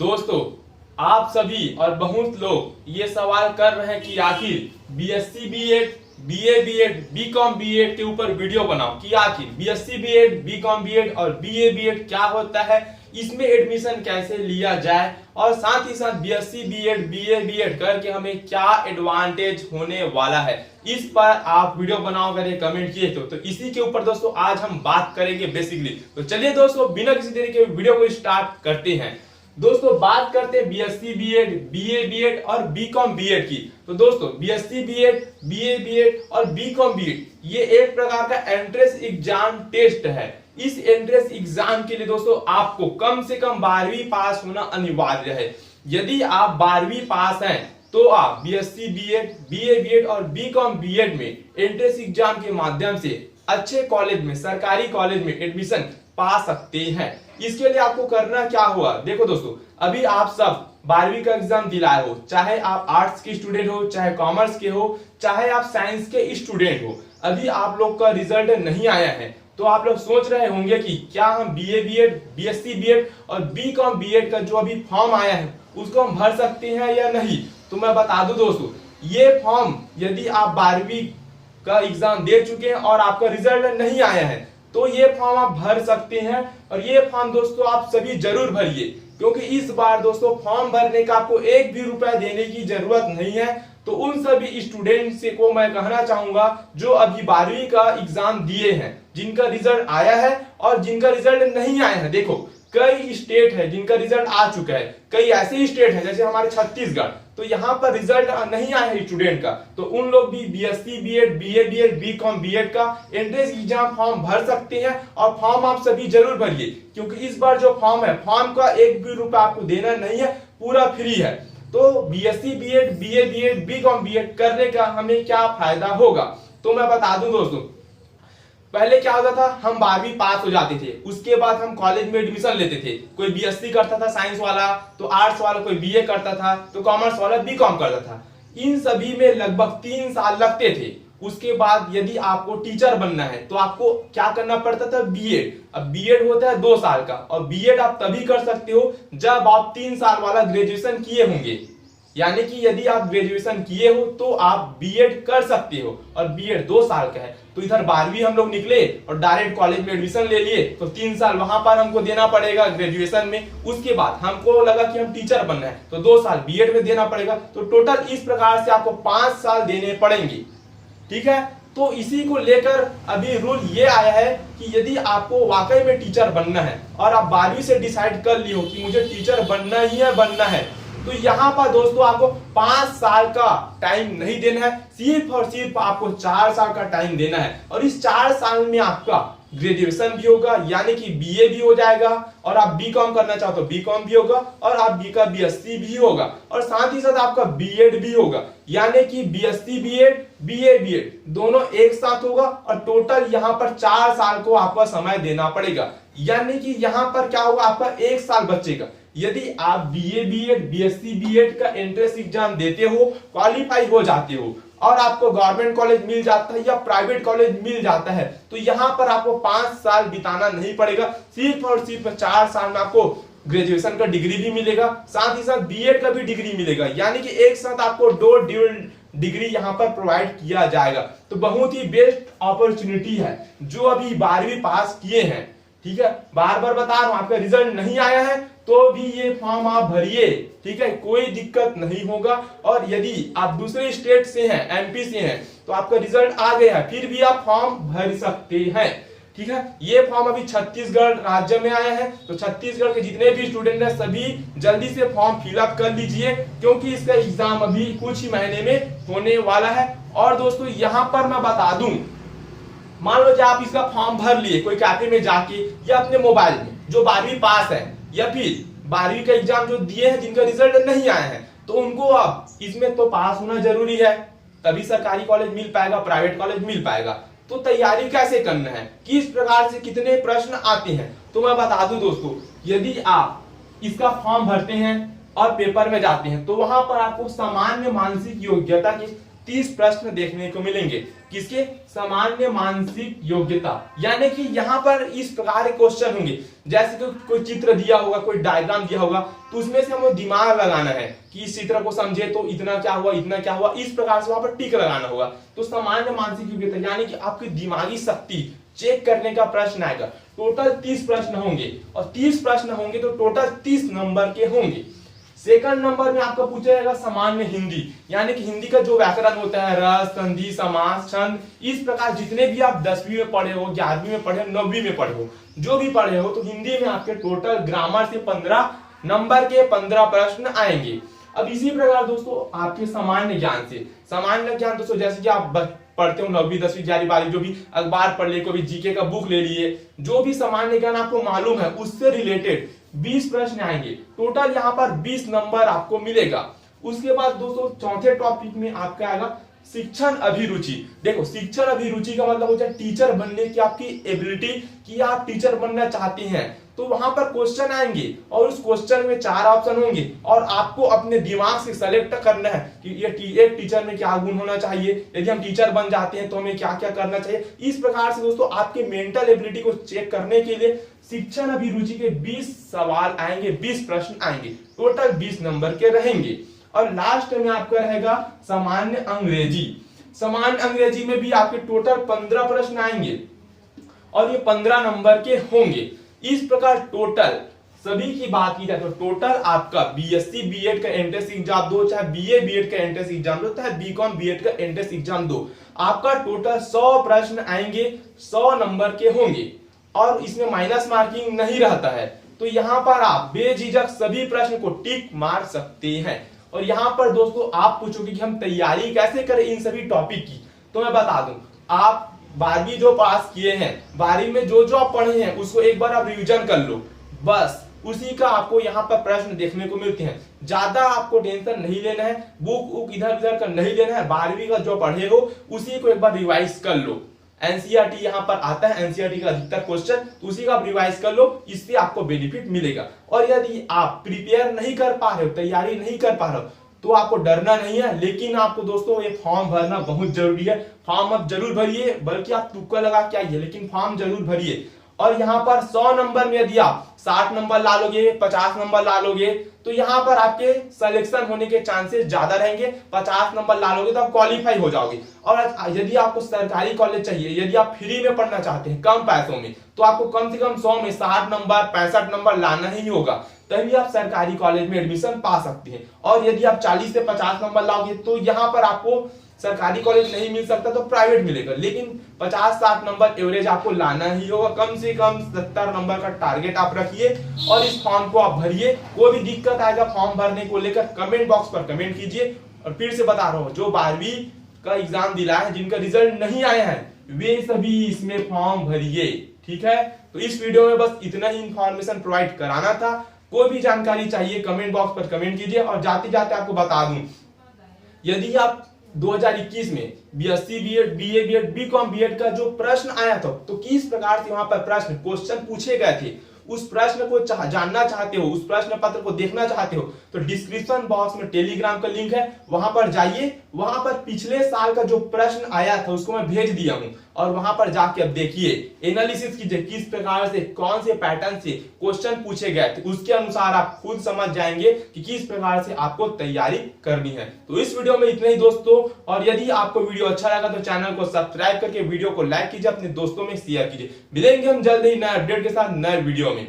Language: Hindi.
दोस्तों, आप सभी और बहुत लोग ये सवाल कर रहे हैं कि आखिर BSc BEd, BA BEd, BCom BEd के ऊपर वीडियो बनाओ कि आखिर बीएससी बीएड, बीकॉम बीएड और बीए बीएड क्या होता है, इसमें एडमिशन कैसे लिया जाए और साथ ही साथ बीएससी बीएड, बीए बीएड करके हमें क्या एडवांटेज होने वाला है, इस पर आप वीडियो बनाओ करके कमेंट किए तो इसी के ऊपर दोस्तों आज हम बात करेंगे बेसिकली। तो चलिए दोस्तों, बिना किसी देरी के वीडियो को स्टार्ट करते हैं। दोस्तों बात करते हैं बीएससी बीएड, बीए बीएड और बीकॉम बीएड की। तो दोस्तों बीएससी बीएड, बीए बीएड और बीकॉम बीएड ये एक प्रकार का एंट्रेंस एग्जाम टेस्ट है। इस एंट्रेंस एग्जाम के लिए दोस्तों आपको कम से कम 12वीं पास होना अनिवार्य है। यदि आप 12वीं पास हैं तो आप बीएससी बीएड, बीए बीएड और बीकॉम बीएड में एंट्रेंस एग्जाम के माध्यम से अच्छे कॉलेज में, सरकारी कॉलेज में एडमिशन पा सकते हैं। इसके लिए आपको करना क्या हुआ, देखो दोस्तों, अभी आप सब 12वीं का एग्जाम दिलाए हो, चाहे आप आर्ट्स के स्टूडेंट हो, चाहे कॉमर्स के हो, चाहे आप साइंस के स्टूडेंट हो, अभी आप लोग का रिजल्ट नहीं आया है। तो आप लोग सोच रहे होंगे कि क्या हम बीए बीएड, बीएससी बीएड और बीकॉम बीएड का जो अभी फॉर्म आया है उसको हम भर सकते हैं या नहीं। तो मैं बता दूं दोस्तों, ये फॉर्म यदि आप 12वीं का एग्जाम दे चुके हैं और आपका रिजल्ट नहीं आया है तो ये फॉर्म आप भर सकते हैं। और ये फॉर्म दोस्तों आप सभी जरूर भरिए, क्योंकि इस बार दोस्तों फॉर्म भरने का आपको एक भी रुपया देने की जरूरत नहीं है। तो उन सभी स्टूडेंट से को मैं कहना चाहूंगा जो अभी 12वीं का एग्जाम दिए हैं, जिनका रिजल्ट आया है और जिनका रिजल्ट नहीं आया है। देखो कई स्टेट है जिनका रिजल्ट आ चुका है, कई ऐसे स्टेट है जैसे हमारे छत्तीसगढ़, तो यहाँ पर रिजल्ट नहीं आया है स्टूडेंट का, तो उन लोग भी BSc BEd, BA BEd, BCom BEd का एंट्रेंस एग्जाम फॉर्म भर सकते हैं। और फॉर्म आप सभी जरूर भरिए, क्योंकि इस बार जो फॉर्म है, फॉर्म का एक भी रुपया आपको देना नहीं है, पूरा फ्री है। तो BSc BEd, BA BEd, BCom BEd करने का हमें क्या फायदा होगा, तो मैं बता दूं दोस्तों, पहले क्या होता था, हम 12वीं पास हो जाते थे, उसके बाद हम कॉलेज में एडमिशन लेते थे। कोई बीएससी करता था साइंस वाला, तो आर्ट्स वाला कोई बीए करता था, तो कॉमर्स वाला बीकॉम करता था। इन सभी में लगभग 3 साल लगते थे। उसके बाद यदि आपको टीचर बनना है तो आपको क्या करना पड़ता था, बीएड। अब बीएड होता है 2 साल का, और बीएड आप तभी कर सकते हो जब आप 3 साल वाला ग्रेजुएशन किए होंगे। यानी कि यदि आप ग्रेजुएशन किए हो तो आप बीएड कर सकते हो, और बीएड 2 साल का है। तो इधर 12वीं हम लोग निकले और डायरेक्ट कॉलेज में एडमिशन ले लिए, तो 3 साल वहां पर हमको देना पड़ेगा ग्रेजुएशन में। उसके बाद हमको लगा कि हम टीचर बनना है तो 2 साल बीएड में देना पड़ेगा। तो टोटल इस प्रकार से आपको 5 साल देने पड़ेंगे, ठीक है। तो इसी को लेकर अभी रूल ये आया है कि यदि आपको वाकई में टीचर बनना है और आप 12वीं से डिसाइड कर लियो कि मुझे टीचर बनना ही है, बनना है, तो यहाँ पर दोस्तों आपको 5 साल का टाइम नहीं देना है, सिर्फ और सिर्फ आपको 4 साल का टाइम देना है। और इस 4 साल में आपका ग्रेजुएशन भी होगा, यानी कि बीए भी हो जाएगा, और आप बीकॉम करना चाहो तो बीकॉम भी होगा, और आप बीएससी भी होगा, और साथ ही साथ आपका बीएड भी होगा, यानी कि बीएससी बीएड, बीए बीएड दोनों एक साथ होगा। और टोटल यहाँ पर 4 साल को आपका समय देना पड़ेगा, यानी कि यहाँ पर क्या होगा, आपका 1 साल बचेगा। यदि आप बीए बीएड, बीएससी बीएड का एंट्रेंस एग्जाम देते हो, क्वालिफाई हो जाते हो, और आपको गवर्नमेंट कॉलेज मिल जाता है या प्राइवेट कॉलेज मिल जाता है, तो यहाँ पर आपको 5 साल बिताना नहीं पड़ेगा, सिर्फ और सिर्फ 4 साल में आपको ग्रेजुएशन का डिग्री भी मिलेगा, साथ ही साथ बीएड का भी डिग्री मिलेगा। यानी कि एक साथ आपको 2 ड्यूल डिग्री यहाँ पर प्रोवाइड किया जाएगा। तो बहुत ही बेस्ट अपॉर्चुनिटी है जो अभी 12वीं पास किए हैं, ठीक है। बार बार बता रहा हूं, आपका रिजल्ट नहीं आया है तो भी ये फॉर्म आप भरिए, ठीक है, कोई दिक्कत नहीं होगा। और यदि आप दूसरे स्टेट से हैं, एमपी से हैं, तो आपका रिजल्ट आ गया है, फिर भी आप फॉर्म भर सकते हैं, ठीक है। ये फॉर्म अभी छत्तीसगढ़ राज्य में आया है, तो छत्तीसगढ़ के जितने भी स्टूडेंट हैं सभी जल्दी से फॉर्म फिलअप कर लीजिए, क्योंकि इसका एग्जाम अभी कुछ ही महीने में होने वाला है। और दोस्तों यहाँ पर मैं बता दूं, मान लो कि आप इसका फॉर्म भर लिए कोई कैफे में जाके या अपने मोबाइल में, जो 12वीं पास है या फिर 12वीं का एग्जाम जो दिए हैं जिनका रिजल्ट नहीं आया है, तो उनको अब इसमें तो पास होना जरूरी है, तभी सरकारी कॉलेज मिल पाएगा, प्राइवेट कॉलेज मिल पाएगा। तो तैयारी कैसे करना है, किस प्रकार से कितने प्रश्न आते हैं, तो मैं बता दूं दोस्तों, यदि आप इसका फॉर्म भरते हैं और पेपर में जाते हैं तो वहां पर आपको सामान्य मानसिक योग्यता के 30 प्रश्न देखने को मिलेंगे। किसके? सामान्य मानसिक योग्यता, यानी कि यहाँ पर इस प्रकार के क्वेश्चन होंगे, जैसे कि कोई चित्र दिया होगा, कोई डायग्राम दिया होगा, तो उसमें से हमें दिमाग लगाना है कि इस चित्र को समझे तो इतना क्या हुआ, इतना क्या हुआ, इस प्रकार से वहां पर टिक लगाना होगा। तो सामान्य मानसिक योग्यता यानी कि आपकी दिमागी शक्ति चेक करने का प्रश्न आएगा। टोटल 30 प्रश्न होंगे और 30 प्रश्न होंगे तो टोटल 30 नंबर के होंगे। सेकंड नंबर में आपका पूछा जाएगा सामान्य हिंदी, यानी कि हिंदी का जो व्याकरण होता है, रस, संधि, समास, छंद, इस प्रकार जितने भी आप 10वीं में पढ़े हो, 11वीं में पढ़े हो, 9वीं में पढ़े हो, जो भी पढ़े हो, तो हिंदी में आपके टोटल ग्रामर से 15 नंबर के 15 प्रश्न आएंगे। अब इसी प्रकार दोस्तों आपके सामान्य ज्ञान से, सामान्य ज्ञान दोस्तों जैसे कि आप पढ़ते हो 9वीं 10वीं 11वीं 12वीं, जो भी अखबार पढ़ लिए, कोई भी जीके का बुक ले लिए, जो भी सामान्य ज्ञान आपको मालूम है उससे रिलेटेड 20 प्रश्न आएंगे। टोटल यहाँ पर 20 नंबर आपको मिलेगा। उसके बाद दोस्तों चौथे टॉपिक में आपका आएगा शिक्षण अभिरुचि। देखो, शिक्षण अभिरुचि का मतलब होता है टीचर बनने की आपकी एबिलिटी, कि आप टीचर बनना चाहते हैं, तो वहां पर क्वेश्चन आएंगे और उस क्वेश्चन में 4 ऑप्शन होंगे और आपको अपने दिमाग से सेलेक्ट करना है कि ये एक टीचर में क्या गुण होना चाहिए, यदि हम टीचर बन जाते हैं तो हमें क्या क्या करना चाहिए। इस प्रकार से दोस्तों आपके मेंटल एबिलिटी को चेक करने के लिए शिक्षण अभिरुचि के 20 सवाल आएंगे, 20 प्रश्न आएंगे, टोटल 20 नंबर के रहेंगे। और लास्ट में आपका रहेगा सामान्य अंग्रेजी। सामान्य अंग्रेजी में भी आपके टोटल 15 प्रश्न आएंगे और ये 15 नंबर के होंगे। इस प्रकार टोटल सभी की बात की जाए तो टोटल आपका बीएससी बीएड का एंट्रेंस एग्जाम दो, चाहे बीए बीएड का एंट्रेंस एग्जाम दो, चाहे बीकॉम बीएड का एंट्रेंस एग्जाम दो, आपका टोटल 100 प्रश्न आएंगे, 100 नंबर के होंगे और इसमें माइनस मार्किंग नहीं रहता है। तो यहाँ पर आप बेझिझक सभी प्रश्न को टिक मार सकते हैं। और यहाँ पर दोस्तों आप पूछोगे कि हम तैयारी कैसे करें इन सभी टॉपिक की, तो मैं बता दूं, आप 12वीं जो पास किए हैं, 12वीं में जो जो आप पढ़े हैं उसको एक बार आप रिवीजन कर लो, बस उसी का आपको यहाँ पर प्रश्न देखने को मिलते हैं। ज्यादा आपको टेंशन नहीं लेना है, बुक इधर उधर का नहीं लेना है, 12वीं का जो पढ़े हो उसी को एक बार रिवाइज कर लो। एनसीईआरटी यहाँ पर आता है, एनसीईआरटी का अधिकतर क्वेश्चन, उसी का आप रिवाइज कर लो, इससे आपको बेनिफिट मिलेगा। और यदि आप प्रिपेयर नहीं कर पा रहे हो, तैयारी नहीं कर पा रहे हो, तो आपको डरना नहीं है, लेकिन आपको दोस्तों ये फॉर्म भरना बहुत जरूरी है। फॉर्म आप जरूर भरिए, बल्कि आप तुक्का लगा के आइए, लेकिन फॉर्म जरूर भरिए। और यहाँ पर 100 नंबर में यदि आप 60 नंबर ला लोगे, 50 नंबर ला लोगे, तो यहाँ पर आपके सिलेक्शन होने के चांसेस ज्यादा रहेंगे। 50 नंबर ला लोगे तो आप क्वालिफाई हो जाओगे। और यदि आपको सरकारी कॉलेज चाहिए, यदि आप फ्री में पढ़ना चाहते हैं कम पैसों में, तो आपको कम से कम 100 में 60 नंबर 65 नंबर लाना ही होगा, तभी आप सरकारी कॉलेज में एडमिशन पा सकते हैं। और यदि आप 40 से 50 नंबर लाओगे तो यहाँ पर आपको सरकारी कॉलेज नहीं मिल सकता, तो प्राइवेट मिलेगा, लेकिन 50-60 नंबर एवरेज आपको लाना ही होगा। कम से कम 70 नंबर का टारगेट आप रखिए और इस फॉर्म को आप भरिए। कोई भी दिक्कत आएगा फॉर्म भरने को लेकर कमेंट बॉक्स पर कमेंट कीजिए। और फिर से बता रहा हूँ, जो 12वीं का एग्जाम दिलाया है, जिनका रिजल्ट नहीं आया है, वे सभी इसमें फॉर्म भरिए, ठीक है। तो इस वीडियो में बस इतना ही इंफॉर्मेशन प्रोवाइड कराना था। कोई भी जानकारी चाहिए कमेंट बॉक्स पर कमेंट कीजिए। और जाते जाते आपको बता दूं, यदि आप 2021 में BSc BEd BA BEd BCom BEd का जो प्रश्न आया था, तो किस प्रकार से वहां पर प्रश्न क्वेश्चन पूछे गए थे, उस प्रश्न को जानना चाहते हो, उस प्रश्न पत्र को देखना चाहते हो, तो डिस्क्रिप्शन बॉक्स में टेलीग्राम का लिंक है, वहां पर जाइए। वहां पर पिछले साल का जो प्रश्न आया था उसको मैं भेज दिया हूं, और वहां पर जाके अब देखिए, एनालिसिस कीजिए किस प्रकार से, कौन से पैटर्न से क्वेश्चन पूछे गए थे, उसके अनुसार आप खुद समझ जाएंगे कि किस प्रकार से आपको तैयारी करनी है। तो इस वीडियो में इतना ही दोस्तों, और यदि आपको वीडियो अच्छा लगा तो चैनल को सब्सक्राइब करके वीडियो को लाइक कीजिए, अपने दोस्तों में शेयर कीजिए। मिलेंगे हम जल्द ही नए अपडेट के साथ नए वीडियो में।